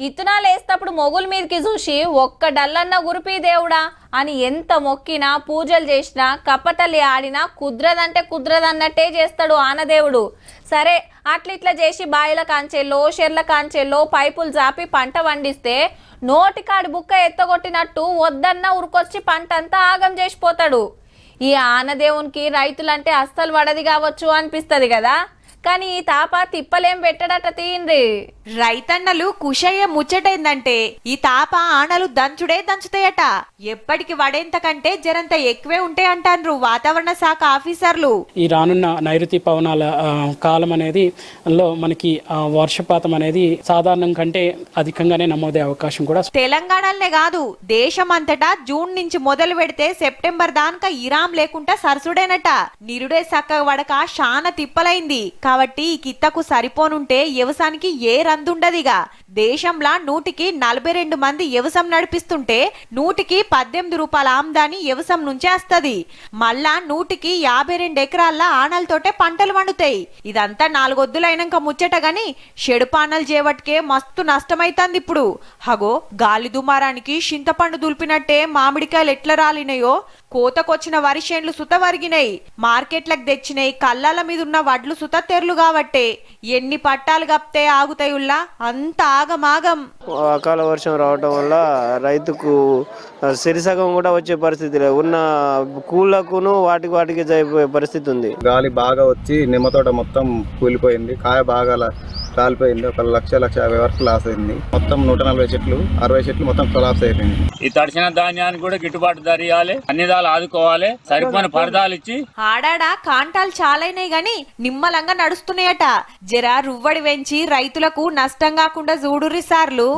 ఇత్తనాలు వేసేటప్పుడు మొగుల మీదకి చూసి ఒక్క డల్లన్న గురిపి దేవుడా అని ఎంత మొక్కినా పూజలు చేసినా కప్పతల్లి ఆడినా కుద్రదంటే కుద్రదన్నట్టే చేస్తాడు ఆనదేవుడు. సరే అట్లిట్లా చేసి బాయిల కాంచెల్లో షెర్ల కాంచెల్లో పైపులు జాపి పంట వండిస్తే నోటికాడి బుక్క ఎత్తగొట్టినట్టు వద్దన్న ఉరికొచ్చి పంటంతా ఆగం చేసిపోతాడు. ఈ ఆనదేవునికి రైతులంటే అస్సలు వడది కావచ్చు అనిపిస్తుంది కదా, కానీ ఈ తాప తిప్పలేం పెట్టడట తీయండి. రైతన్నలు కుషయ్య ముచ్చటైందంటే ఈ తాప ఆనలు దంచుడే దంచుతాయట. ఎప్పటికి వడేంత కంటే జరంత ఎక్కువే ఉంటాయి అంటారు వాతావరణ శాఖ ఆఫీసర్లు. ఈ రానున్న నైరుతి పవనాల కాలం అనేది లో మనకి వర్షపాతం అనేది సాధారణం కంటే అధికంగానే నమోదే అవకాశం కూడా. తెలంగాణలోనే కాదు దేశమంతటా జూన్ నుంచి మొదలు పెడితే సెప్టెంబర్ దాకా ఇరాం లేకుండా సరసుడేనట. నిరుడే సక్క వడక శాన తిప్పలైంది కాబట్టి ఈ కిత్తకు సరిపోనుంటే వ్యవసాయానికి ఏ రందుండదిగా. దేశంలో 142 మంది వ్యవసాయం నడిపిస్తుంటే 118 రూపాయల ఆమ్దాని వ్యవసాయం నుంచే వస్తుంది. మళ్ళా 152 ఎకరాల ఆనలతోటే పంటలు వండుతాయి. ఇదంతా 4 వద్దులైనాక ముచ్చట గాని షెడుపానలు చేవట్కే మస్తు నష్టమైతుంది ఇప్పుడు. హగో గాలి దుమారానికి చింతపండు దులిపినట్టే మామిడికాయలు ఎట్లా రాలినాయో కోతకొచ్చిన వరి చేన్లు సుత వరిగినాయి. మార్కెట్లకు తెచ్చినాయి కళ్ళాల మీద ఉన్న వడ్లు సుత తెర్లు కాబట్టే ఎన్ని పట్టాలు కప్తే ఆగుతాయుల్లా అంత ఆగమాగం. అకాల వర్షం రావటం వల్ల రైతుకు సిరిసగం కూడా వచ్చే పరిస్థితి లేదు. ఉన్న కూళ్లకును వాటికి అయిపోయే పరిస్థితి ఉంది. గాలి బాగా వచ్చి నిమ్మతోట మొత్తం కూలిపోయింది. కాయ బాగా కాలిపోయింది. 1,50,000 వరకు లాస్ అయింది. మొత్తం 140 చెట్లు 60 చెట్లు మొత్తం కొలాప్స్ అయిపోయింది. ఈ తడిసిన ధాన్యాన్ని కూడా గిట్టుబాటు ధర ఇవ్వాలి, అన్ని దాలు ఆదుకోవాలి, సరిపోయిన పరదాలు ఇచ్చి. ఆడాడా కాంటాలు చాలైనాయి గాని నిమ్మలంగా నడుస్తున్నాయట. జరా రువ్వడి వెంచి రైతులకు నష్టం కాకుండా చూడురి సార్లు.